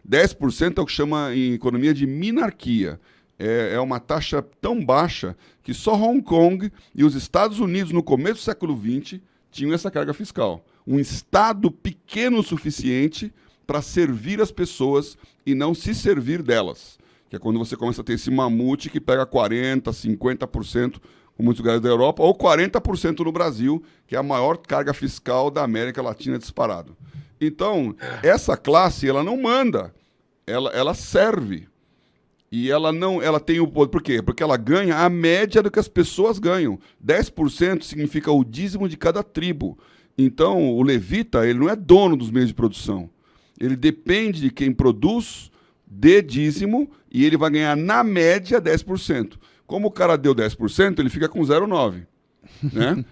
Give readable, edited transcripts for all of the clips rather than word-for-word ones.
10% é o que chama em economia de minarquia. É uma taxa tão baixa que só Hong Kong e os Estados Unidos, no começo do século XX, tinham essa carga fiscal. Um Estado pequeno o suficiente para servir as pessoas e não se servir delas. Que é quando você começa a ter esse mamute que pega 40%, 50%, com muitos lugares da Europa, ou 40% no Brasil, que é a maior carga fiscal da América Latina disparado. Então, essa classe, ela não manda, ela serve. E ela tem o poder. Por quê? Porque ela ganha a média do que as pessoas ganham. 10% significa o dízimo de cada tribo. Então, o levita, ele não é dono dos meios de produção. Ele depende de quem produz, dê dízimo, e ele vai ganhar, na média, 10%. Como o cara deu 10%, ele fica com 0,9%. Né?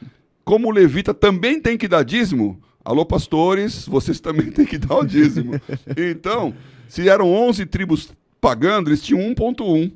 Como o levita também tem que dar dízimo, alô, pastores, vocês também têm que dar o dízimo. Então, se eram 11 tribos pagando, eles tinham 1,1.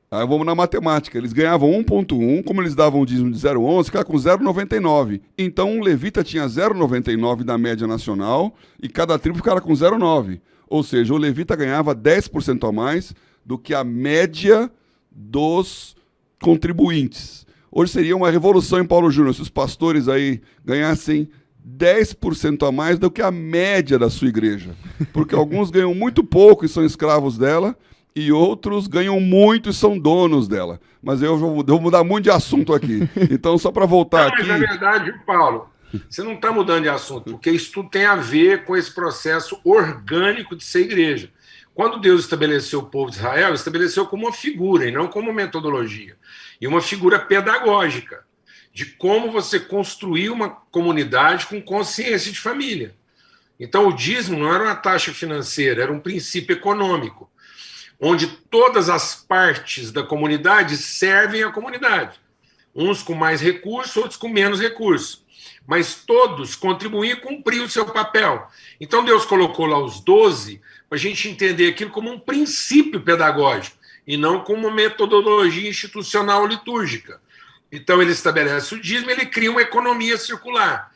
Aí vamos na matemática. Eles ganhavam 1,1, como eles davam o dízimo de 0,11, ficava com 0,99. Então, um levita tinha 0,99 da média nacional e cada tribo ficava com 0,9. Ou seja, o levita ganhava 10% a mais do que a média dos contribuintes. Hoje seria uma revolução em Paulo Júnior se os pastores aí ganhassem 10% a mais do que a média da sua igreja. Porque alguns ganham muito pouco e são escravos dela, e outros ganham muito e são donos dela. Mas eu vou mudar muito de assunto aqui. Então, só para voltar aqui... Mas, na verdade, Paulo, você não está mudando de assunto, porque isso tudo tem a ver com esse processo orgânico de ser igreja. Quando Deus estabeleceu o povo de Israel, estabeleceu como uma figura e não como uma metodologia. E uma figura pedagógica, de como você construir uma comunidade com consciência de família. Então, o dízimo não era uma taxa financeira, era um princípio econômico, onde todas as partes da comunidade servem à comunidade. Uns com mais recursos, outros com menos recursos. Mas todos contribuíam e cumpriam o seu papel. Então, Deus colocou lá os 12 para a gente entender aquilo como um princípio pedagógico e não como uma metodologia institucional litúrgica. Então, ele estabelece o dízimo, ele cria uma economia circular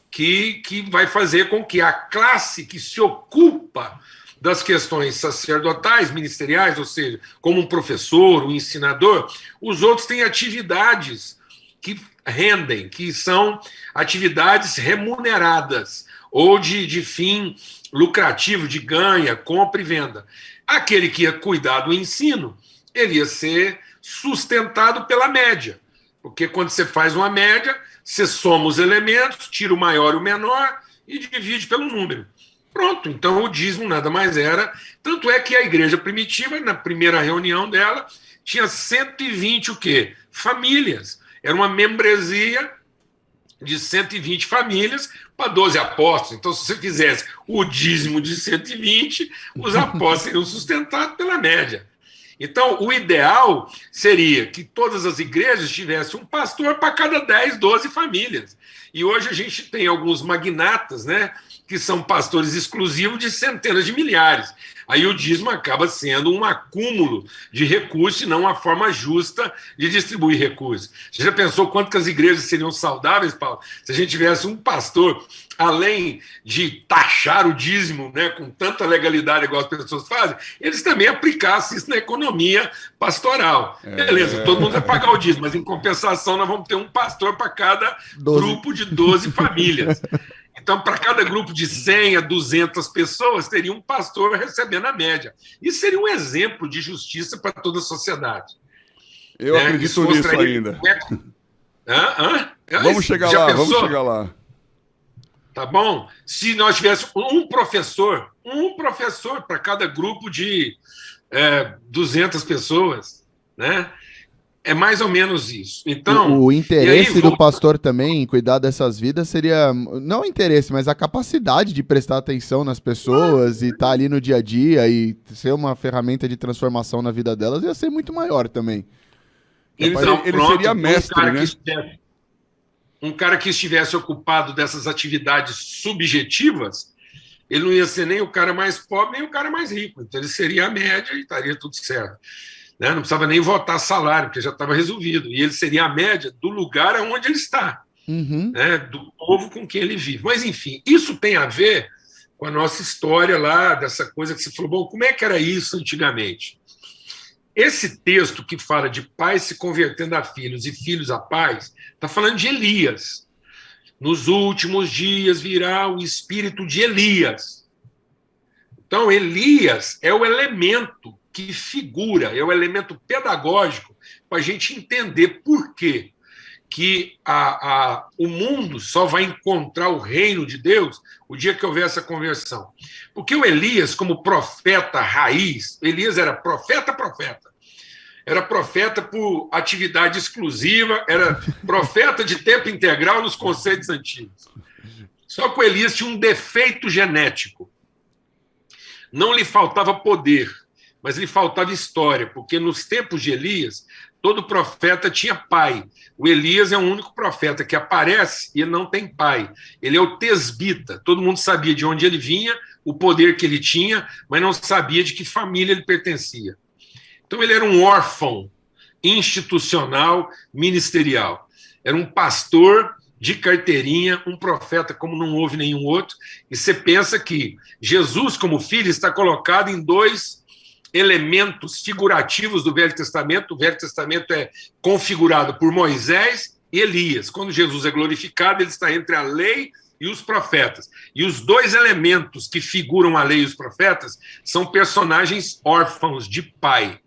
que vai fazer com que a classe que se ocupa das questões sacerdotais, ministeriais, ou seja, como um professor, um ensinador, os outros têm atividades que rendem, que são atividades remuneradas ou de fim lucrativo, de ganha, compra e venda. Aquele que ia cuidar do ensino, ele ia ser sustentado pela média, porque quando você faz uma média, você soma os elementos, tira o maior e o menor e divide pelo número. Pronto, então o dízimo nada mais era. Tanto é que a igreja primitiva, na primeira reunião dela, tinha 120 o quê? Famílias. Era uma membresia de 120 famílias para 12 apóstolos. Então, se você fizesse o dízimo de 120, os apóstolos seriam sustentados pela média. Então, o ideal seria que todas as igrejas tivessem um pastor para cada 10, 12 famílias. E hoje a gente tem alguns magnatas, né, que são pastores exclusivos de centenas de milhares. Aí o dízimo acaba sendo um acúmulo de recursos e não uma forma justa de distribuir recursos. Você já pensou quanto que as igrejas seriam saudáveis, Paulo, se a gente tivesse um pastor, além de taxar o dízimo, né, com tanta legalidade igual as pessoas fazem, eles também aplicassem isso na economia pastoral. Beleza, todo mundo vai pagar o dízimo, mas em compensação nós vamos ter um pastor para cada grupo de 12 famílias. Então, para cada grupo de 100 a 200 pessoas, teria um pastor recebendo a média. Isso seria um exemplo de justiça para toda a sociedade. Eu acredito nisso ainda. Vamos chegar lá, vamos chegar lá. Tá bom? Se nós tivéssemos um professor para cada grupo de 200 pessoas, né? É mais ou menos isso. Então, o interesse do pastor também em cuidar dessas vidas seria, não o interesse, mas a capacidade de prestar atenção nas pessoas e estar ali no dia a dia e ser uma ferramenta de transformação na vida delas ia ser muito maior também. Então, ele seria mestre, né? Um cara que estivesse ocupado dessas atividades subjetivas, ele não ia ser nem o cara mais pobre, nem o cara mais rico. Então, ele seria a média e estaria tudo certo. Né? Não precisava nem votar salário, porque já estava resolvido. E ele seria a média do lugar onde ele está, né? Do povo com quem ele vive. Mas, enfim, isso tem a ver com a nossa história lá, dessa coisa que você falou, bom, como é que era isso antigamente? Esse texto que fala de pais se convertendo a filhos e filhos a pais, está falando de Elias. Nos últimos dias virá o espírito de Elias. Então, Elias é o elemento que figura, é o elemento pedagógico para a gente entender por quê que o mundo só vai encontrar o reino de Deus o dia que houver essa conversão. Porque o Elias, como profeta raiz, Elias era profeta. Era profeta por atividade exclusiva, era profeta de tempo integral nos conceitos antigos. Só que o Elias tinha um defeito genético. Não lhe faltava poder, mas lhe faltava história, porque nos tempos de Elias, todo profeta tinha pai. O Elias é o único profeta que aparece e ele não tem pai. Ele é o tesbita. Todo mundo sabia de onde ele vinha, o poder que ele tinha, mas não sabia de que família ele pertencia. Então ele era um órfão institucional, ministerial. Era um pastor de carteirinha, um profeta como não houve nenhum outro. E você pensa que Jesus, como filho, está colocado em dois elementos figurativos do Velho Testamento. O Velho Testamento é configurado por Moisés e Elias. Quando Jesus é glorificado, ele está entre a lei e os profetas. E os dois elementos que figuram a lei e os profetas são personagens órfãos de pai.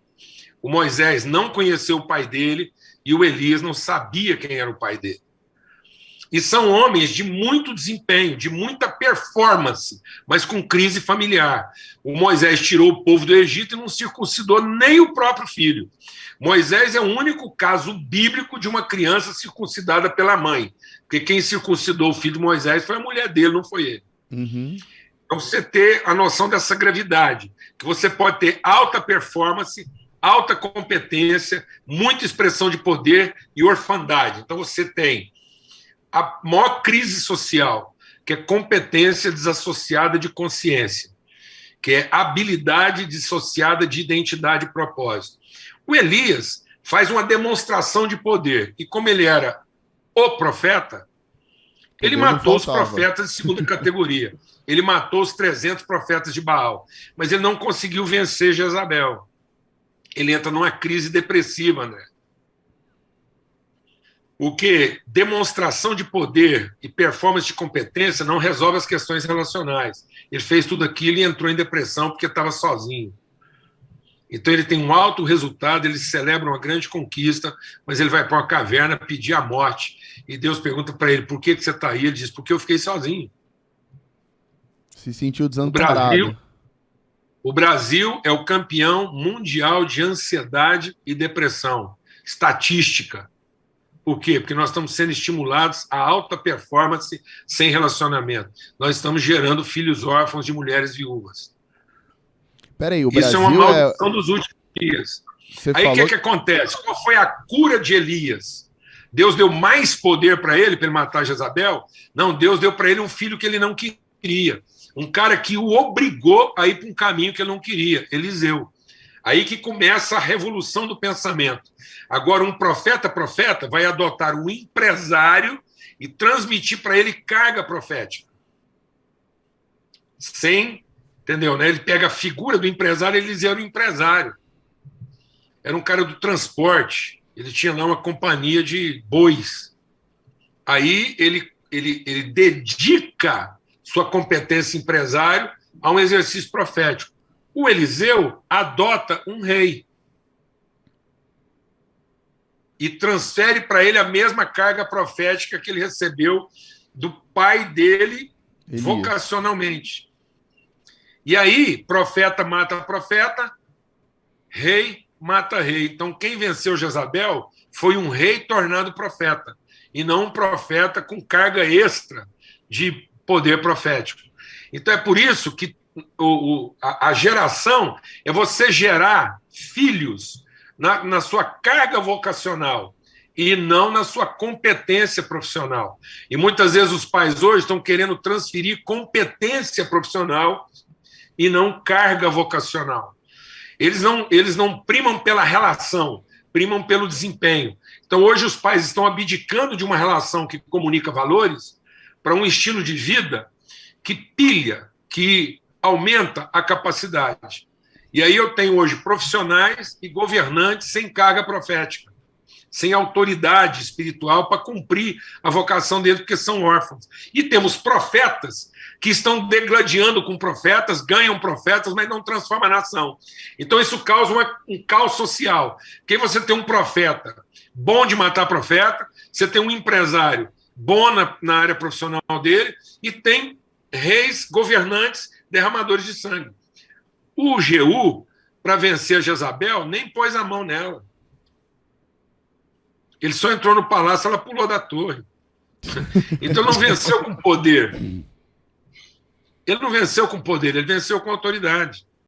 O Moisés não conheceu o pai dele e o Elias não sabia quem era o pai dele. E são homens de muito desempenho, de muita performance, mas com crise familiar. O Moisés tirou o povo do Egito e não circuncidou nem o próprio filho. Moisés é o único caso bíblico de uma criança circuncidada pela mãe, porque quem circuncidou o filho de Moisés foi a mulher dele, não foi ele. Uhum. Então você ter a noção dessa gravidade, que você pode ter alta performance, alta competência, muita expressão de poder e orfandade. Então você tem a maior crise social, que é competência desassociada de consciência, que é habilidade dissociada de identidade e propósito. O Elias faz uma demonstração de poder, e como ele era o profeta, ele matou os profetas de segunda categoria. Ele matou os 300 profetas de Baal, mas ele não conseguiu vencer Jezabel. Ele entra numa crise depressiva, né? O que demonstração de poder e performance de competência não resolve as questões relacionais. Ele fez tudo aquilo e entrou em depressão porque estava sozinho. Então ele tem um alto resultado, ele celebra uma grande conquista, mas ele vai para uma caverna pedir a morte. E Deus pergunta para ele, por que você está aí? Ele diz, porque eu fiquei sozinho. Se sentiu desamparado. O Brasil é o campeão mundial de ansiedade e depressão. Estatística. Por quê? Porque nós estamos sendo estimulados a alta performance sem relacionamento. Nós estamos gerando filhos órfãos de mulheres viúvas. Peraí, o Isso Brasil é uma maldição dos últimos dias. Aí o que acontece? Qual foi a cura de Elias? Deus deu mais poder para ele matar Jezabel? Não, Deus deu para ele um filho que ele não queria. Um cara que o obrigou a ir para um caminho que ele não queria, Eliseu. Aí que começa a revolução do pensamento. Agora, um profeta vai adotar um empresário e transmitir para ele carga profética. Entendeu, né? Ele pega a figura do empresário, Eliseu era um empresário. Era um cara do transporte. Ele tinha lá uma companhia de bois. Aí ele dedica sua competência empresário a um exercício profético. O Eliseu adota um rei e transfere para ele a mesma carga profética que ele recebeu do pai dele Elias, vocacionalmente. E aí, profeta mata profeta, rei mata rei. Então, quem venceu Jezabel foi um rei tornado profeta, e não um profeta com carga extra de poder profético. Então, é por isso que a geração é você gerar filhos na sua carga vocacional e não na sua competência profissional. E muitas vezes os pais hoje estão querendo transferir competência profissional e não carga vocacional. Eles não primam pela relação, primam pelo desempenho. Então hoje os pais estão abdicando de uma relação que comunica valores para um estilo de vida que pilha, que aumenta a capacidade. E aí eu tenho hoje profissionais e governantes sem carga profética, sem autoridade espiritual para cumprir a vocação deles, porque são órfãos. E temos profetas que estão degladiando com profetas, ganham profetas, mas não transformam a nação. Então isso causa um caos social. Porque você tem um profeta bom de matar profeta, você tem um empresário bom na área profissional dele e tem reis, governantes, derramadores de sangue. O Jeú, para vencer a Jezabel, nem pôs a mão nela. Ele só entrou no palácio, ela pulou da torre. Então não venceu com poder. Ele não venceu com poder, ele venceu com autoridade.